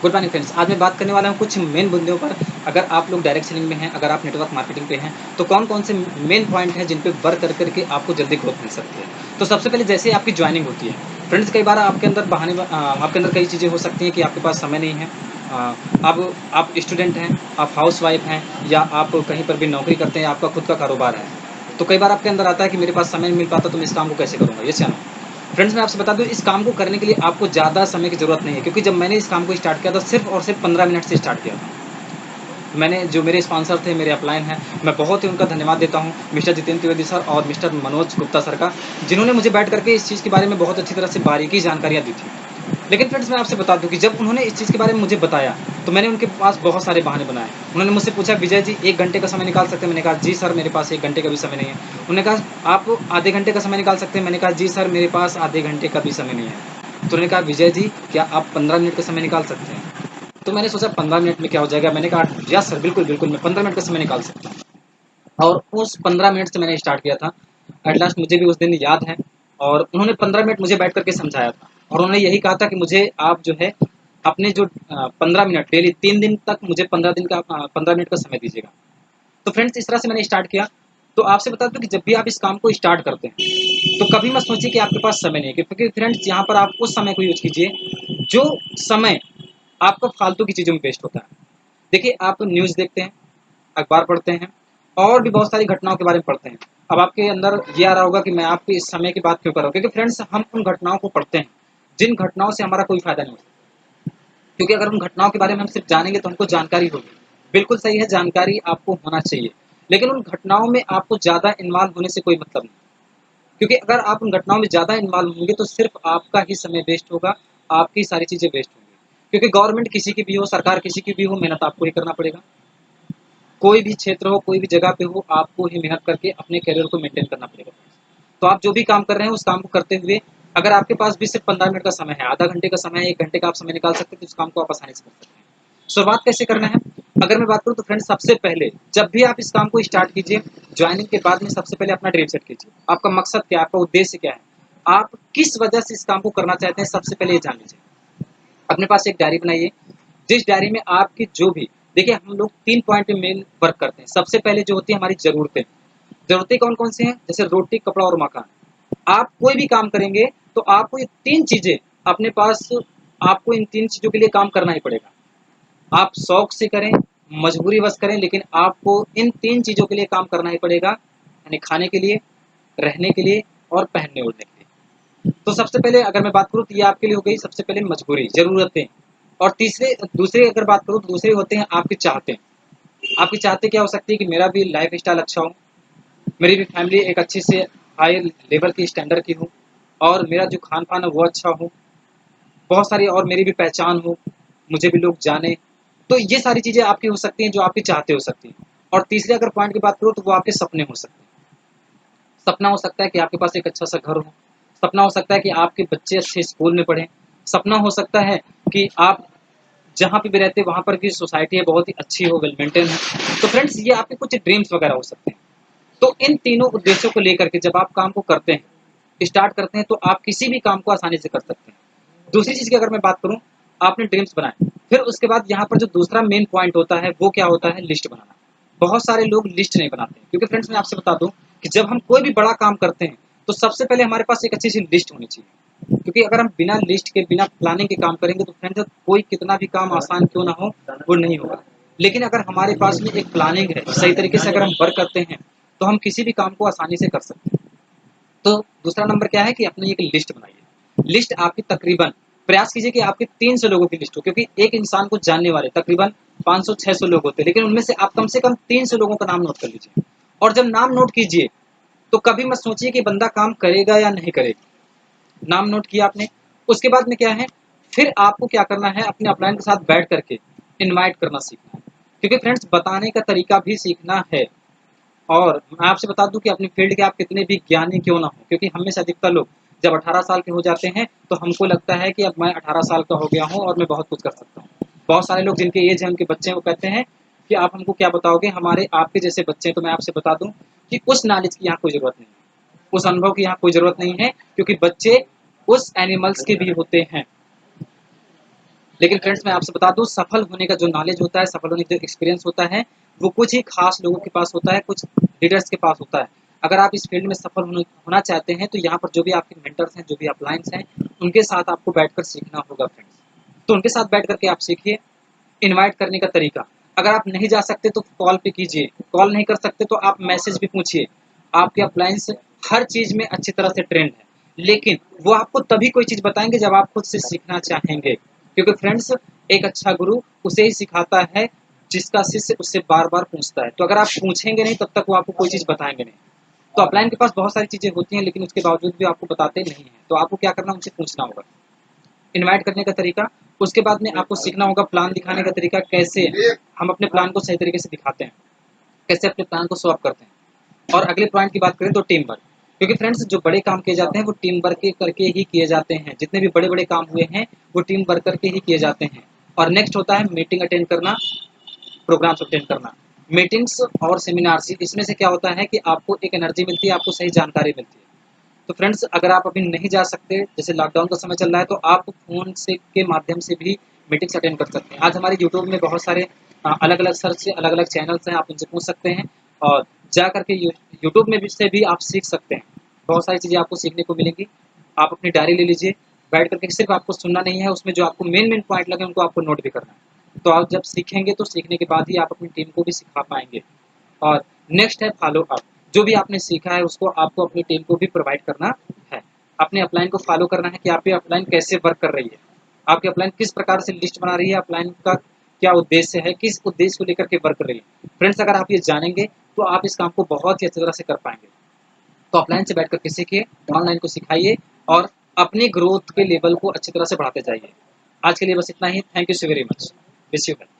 Good morning friends. आज मैं बात करने वाला हूँ कुछ मेन मुद्दों पर। अगर आप लोग डायरेक्ट सेलिंग में हैं, अगर आप नेटवर्क मार्केटिंग पे हैं, तो कौन-कौन से मेन पॉइंट हैं जिन पे वर्क कर कर के आपको जल्दी ग्रोथ मिल सकती है। तो सबसे पहले जैसे आपकी जॉइनिंग होती है, फ्रेंड्स कई बार आपके अंदर आपके अंदर कई चीज़ें हो सकती हैं कि आपके पास समय नहीं है। आप स्टूडेंट हैं, आप हाउसवाइफ हैं या आप कहीं पर भी नौकरी करते हैं, आपका खुद का कारोबार है। तो कई बार आपके अंदर आता है कि मेरे पास समय नहीं मिल पाता तो मैं इस काम को कैसे करूँगा? यस या नो? फ्रेंड्स मैं आपसे बता दूँ इस काम को करने के लिए आपको ज़्यादा समय की ज़रूरत नहीं है क्योंकि जब मैंने इस काम को स्टार्ट किया था सिर्फ़ और सिर्फ़ 15 मिनट से स्टार्ट किया था। मैंने जो मेरे स्पॉन्सर थे, मेरे अपलाइन हैं, मैं बहुत ही उनका धन्यवाद देता हूँ, मिस्टर जितेंद्र त्रिवेदी सर और मिस्टर मनोज गुप्ता सर का, जिन्होंने मुझे बैठ करके इस चीज़ के बारे में बहुत अच्छी तरह से बारीकी जानकारियाँ दी थी। लेकिन फ्रेंड्स मैं आपसे बता दूँ कि जब उन्होंने इस चीज़ के बारे में मुझे बताया, तो मैंने उनके पास बहुत सारे बहाने बनाए। उन्होंने मुझसे पूछा, "विजय जी 1 घंटे का समय निकाल सकते हैं?" मैंने कहा, "जी सर, मेरे पास 1 घंटे का भी समय नहीं है।" उन्होंने कहा, "आप आधे घंटे का समय निकाल सकते हैं?" मैंने कहा, "जी सर, मेरे पास आधे घंटे का भी समय नहीं है।" तो उन्होंने कहा, "विजय जी, क्या आप 15 मिनट का समय निकाल सकते हैं?" तो मैंने सोचा 15 मिनट में क्या हो जाएगा? मैंने कहा, "यस सर, बिल्कुल, बिल्कुल, मैं 15 मिनट का समय निकाल सकता हूँ।" और उस 15 मिनट से मैंने स्टार्ट किया था। एट लास्ट मुझे भी उस दिन याद है और उन्होंने 15 मिनट मुझे बैठ कर के समझाया था और उन्होंने यही कहा था कि मुझे आप जो है अपने जो 15 मिनट डेली 3 दिन तक मुझे 15 मिनट का समय दीजिएगा। तो फ्रेंड्स इस तरह से मैंने स्टार्ट किया। तो आपसे बता दूँ कि जब भी आप इस काम को स्टार्ट करते हैं, तो कभी मत सोचिए कि आपके पास समय नहीं है क्योंकि फ्रेंड्स यहाँ पर आप उस समय को यूज़ कीजिए, जो समय आपका फालतू की चीज़ों में वेस्ट होता है। देखिए आप न्यूज़ देखते हैं, अखबार पढ़ते हैं और भी बहुत सारी घटनाओं के बारे में पढ़ते हैं। अब आपके अंदर ये आ रहा होगा कि मैं आपकी इस समय की बात क्यों कर रहा हूँ? क्योंकि फ्रेंड्स हम उन घटनाओं को पढ़ते हैं, जिन घटनाओं से हमारा कोई फ़ायदा नहीं होता। क्योंकि अगर उन घटनाओं के बारे में हम सिर्फ़ जानेंगे तो हमको जानकारी होगी। बिल्कुल सही है, जानकारी आपको होना चाहिए, लेकिन उन घटनाओं में आपको ज़्यादा इन्वॉल्व होने से कोई मतलब नहीं। क्योंकि अगर आप उन घटनाओं में ज़्यादा इन्वॉल्व होंगे तो सिर्फ़ आपका ही समय वेस्ट होगा, आपकी सारी चीज़ें वेस्ट होंगी। क्योंकि गवर्नमेंट किसी की भी हो, सरकार किसी की भी हो, मेहनत आपको ही करना पड़ेगा। कोई भी क्षेत्र हो, कोई भी जगह पे हो, आपको ही मेहनत करके अपने करियर को मेंटेन करना पड़ेगा। तो आप जो भी काम कर रहे हैं, उस काम को करते हुए अगर आपके पास भी सिर्फ़ 15 मिनट का समय है, आधा घंटे का समय है, 1 घंटे का आप समय निकाल सकते हैं, तो उस काम को आप आसानी से कर सकते हैं। शुरुआत कैसे करना है? अगर मैं बात करूँ तो फ्रेंड्स सबसे पहले जब भी आप इस काम को स्टार्ट कीजिए, जॉइनिंग के बाद में सबसे पहले अपना ड्रीम सेट कीजिए। आपका मकसद क्या है? आपका उद्देश्य क्या है? आप किस वजह से इस काम को करना चाहते हैं, सबसे पहले ये जान लीजिए। अपने पास एक डायरी बनाइए, जिस डायरी में आपकी जो भी देखिए हम लोग 3 पॉइंट में मेन वर्क करते हैं। सबसे पहले जो होती है हमारी ज़रूरतें। ज़रूरतें कौन-कौन सी हैं? जैसे रोटी, कपड़ा और मकान। आप कोई भी काम करेंगे तो आपको ये 3 चीज़ें अपने पास आपको इन 3 चीज़ों के लिए काम करना ही पड़ेगा। आप शौक से करें, मजबूरीवश करें लेकिन आपको इन 3 चीज़ों के लिए काम करना ही पड़ेगा। यानी खाने के लिए, रहने के लिए और पहनने-ओढ़ने के लिए। तो सबसे पहले अगर मैं बात करूँ तो ये आपके लिए हो गई सबसे पहले मजबूरी, ज़रूरतें और तीसरे दूसरे अगर बात करूँ तो दूसरे होते हैं आपकी चाहतें। आपकी चाहतें क्या हो सकती है कि मेरा भी लाइफ़स्टाइल अच्छा हो, मेरी भी फैमिली एक अच्छी से हाई लेवल की स्टैंडर्ड की हो और मेरा जो खान-पान है वो अच्छा हो, बहुत सारी और मेरी भी पहचान हो, मुझे भी लोग जानें। तो ये सारी चीज़ें आपकी हो सकती हैं जो आपकी चाहते हो सकती हैं। और तीसरे अगर पॉइंट की बात करूँ तो वो आपके सपने हो सकते हैं। सपना हो सकता है कि आपके पास एक अच्छा-सा घर हो, सपना हो सकता है कि आपके बच्चे अच्छे स्कूल में पढ़ें, सपना हो सकता है कि आप जहाँ पे भी रहते हैं वहाँ पर की सोसाइटी है बहुत ही अच्छी हो, वेल मेंटेन है। तो फ्रेंड्स ये आपके कुछ ड्रीम्स वगैरह हो सकते हैं। तो इन तीनों उद्देश्यों को लेकर के जब आप काम को करते हैं, स्टार्ट करते हैं तो आप किसी भी काम को आसानी से कर सकते हैं। दूसरी चीज़ की अगर मैं बात करूँ, आपने ड्रीम्स बनाए, फिर उसके बाद यहाँ पर जो दूसरा मेन पॉइंट होता है, वो क्या होता है? लिस्ट बनाना। बहुत सारे लोग लिस्ट नहीं बनाते हैं, क्योंकि फ्रेंड्स मैं आपसे बता दूँ कि जब हम कोई भी बड़ा काम करते हैं, तो सबसे पहले हमारे पास एक अच्छी-सी लिस्ट होनी चाहिए। क्योंकि अगर हम बिना लिस्ट के, बिना प्लानिंग के काम करेंगे, तो फ्रेंड्स कोई कितना भी काम आसान क्यों ना हो, वो नहीं होगा। लेकिन अगर हमारे पास में एक प्लानिंग है, सही तरीके से अगर हम वर्क करते हैं, तो हम किसी भी काम को आसानी से कर सकते हैं। तो दूसरा नंबर क्या है कि अपनी एक लिस्ट बनाइए। लिस्ट आपकी तकरीबन प्रयास कीजिए कि आपके 300 लोगों की लिस्ट हो क्योंकि एक इंसान को जानने वाले तकरीबन 500-600 लोग होते हैं, लेकिन उनमें से आप कम से कम 300 लोगों का नाम नोट कर लीजिए। और जब नाम नोट कीजिए, तो कभी मत सोचिए कि बंदा काम करेगा या नहीं करेगा। नाम नोट किया आपने, उसके बाद में क्या है, फिर आपको क्या करना है, अपने अपलाइन के साथ बैठ करके इनवाइट करना सीखना है। क्योंकि फ्रेंड्स बताने का तरीका भी सीखना है। और मैं आपसे बता दूँ कि अपनी फ़ील्ड के आप कितने भी ज्ञानी क्यों ना हों, क्योंकि हम में से अधिकतर लोग जब 18 साल के हो जाते हैं, तो हमको लगता है कि अब मैं 18 साल का हो गया हूँ और मैं बहुत कुछ कर सकता हूँ। बहुत सारे लोग जिनकी एज है, उनके बच्चे हैं, वो कहते हैं कि आप हमको क्या बताओगे, हमारे आपके जैसे बच्चे हैं। तो मैं आपसे बता दूँ कि उस नॉलेज की यहाँ कोई ज़रूरत नहीं है, उस अनुभव की यहाँ कोई ज़रूरत नहीं है, क्योंकि बच्चे उस एनिमल्स के भी होते हैं। लेकिन फ्रेंड्स मैं आपसे बता दूँ, सफल होने का जो नॉलेज होता है, सफल होने का जो एक्सपीरियंस होता है, वो कुछ ही खास लोगों के पास होता है, कुछ लीडर्स के पास होता है। अगर आप इस फील्ड में सफल होना चाहते हैं, तो यहाँ पर जो भी आपके मेंटर्स हैं, जो भी अपलाइंस हैं, उनके साथ आपको बैठकर सीखना होगा फ्रेंड्स। तो उनके साथ बैठ करके आप सीखिए। इनवाइट करने का तरीका, अगर आप नहीं जा सकते तो कॉल पे कीजिए, कॉल नहीं कर सकते तो आप मैसेज भी पूछिए। आपके अपलायंस हर चीज़ में अच्छी तरह से ट्रेंड है, लेकिन वो आपको तभी कोई चीज़ बताएँगे जब आप खुद से सीखना चाहेंगे। क्योंकि फ्रेंड्स, एक अच्छा गुरु उसे ही सिखाता है जिसका शिष्य उससे बार-बार पूछता है। तो अगर आप पूछेंगे नहीं तब तक वो आपको कोई चीज़ बताएँगे नहीं। तो अपलाइन के पास बहुत सारी चीज़ें होती हैं, लेकिन उसके बावजूद भी आपको बताते नहीं हैं। तो आपको क्या करना है, उनसे पूछना होगा। इनवाइट करने का तरीका, उसके बाद में आपको सीखना होगा प्लान दिखाने का तरीका, कैसे हम अपने प्लान को सही तरीके से दिखाते हैं, कैसे अपने प्लान को शो ऑफ करते हैं। और अगले पॉइंट की बात करें तो टीम वर्क, क्योंकि फ्रेंड्स जो बड़े काम किए जाते हैं वो टीम वर्क करके ही किए जाते हैं। जितने भी बड़े-बड़े काम हुए हैं वो टीम वर्क करके ही किए जाते हैं। और नेक्स्ट होता है मीटिंग अटेंड करना, प्रोग्राम्स अटेंड करना। मीटिंग्स और सेमिनार्स, इसमें से क्या होता है कि आपको एक एनर्जी मिलती है, आपको सही जानकारी मिलती है। तो फ्रेंड्स, अगर आप अभी नहीं जा सकते, जैसे लॉकडाउन का समय चल रहा है, तो आप फ़ोन से के माध्यम से भी मीटिंग्स अटेंड कर सकते हैं। आज हमारे यूट्यूब में बहुत सारे अलग-अलग सर्च से अलग-अलग चैनल्स हैं, आप उनसे पूछ सकते हैं और जा कर के यूट्यूब में भी से भी आप सीख सकते हैं। बहुत सारी चीज़ें आपको सीखने को मिलेंगी। आप अपनी डायरी ले लीजिए, बैठ कर के सिर्फ़ आपको सुनना नहीं है, उसमें जो आपको मेन-मेन पॉइंट लगे उनको आपको नोट भी करना है। तो आप जब सीखेंगे तो सीखने के बाद ही आप अपनी टीम को भी सिखा पाएँगे। और नेक्स्ट है फॉलो अप। जो भी आपने सीखा है उसको आपको अपनी टीम को भी प्रोवाइड करना है। अपने अपलाइन को फॉलो करना है कि आपकी अपलाइन कैसे वर्क कर रही है। आपकी अपलाइन किस प्रकार से लिस्ट बना रही है, अपलाइन का क्या उद्देश्य है, किस उद्देश्य को लेकर के वर्क कर रही है। फ्रेंड्स, अगर आप ये जानेंगे तो आप इस काम को बहुत ही अच्छी तरह से कर पाएँगे। तो ऑफलाइन से बैठ कर के सीखिए, ऑनलाइन को सिखाइए और अपनी ग्रोथ के लेवल को अच्छी तरह से बढ़ाते जाइए। आज के लिए बस इतना ही। Thank you so very much. Wish you well.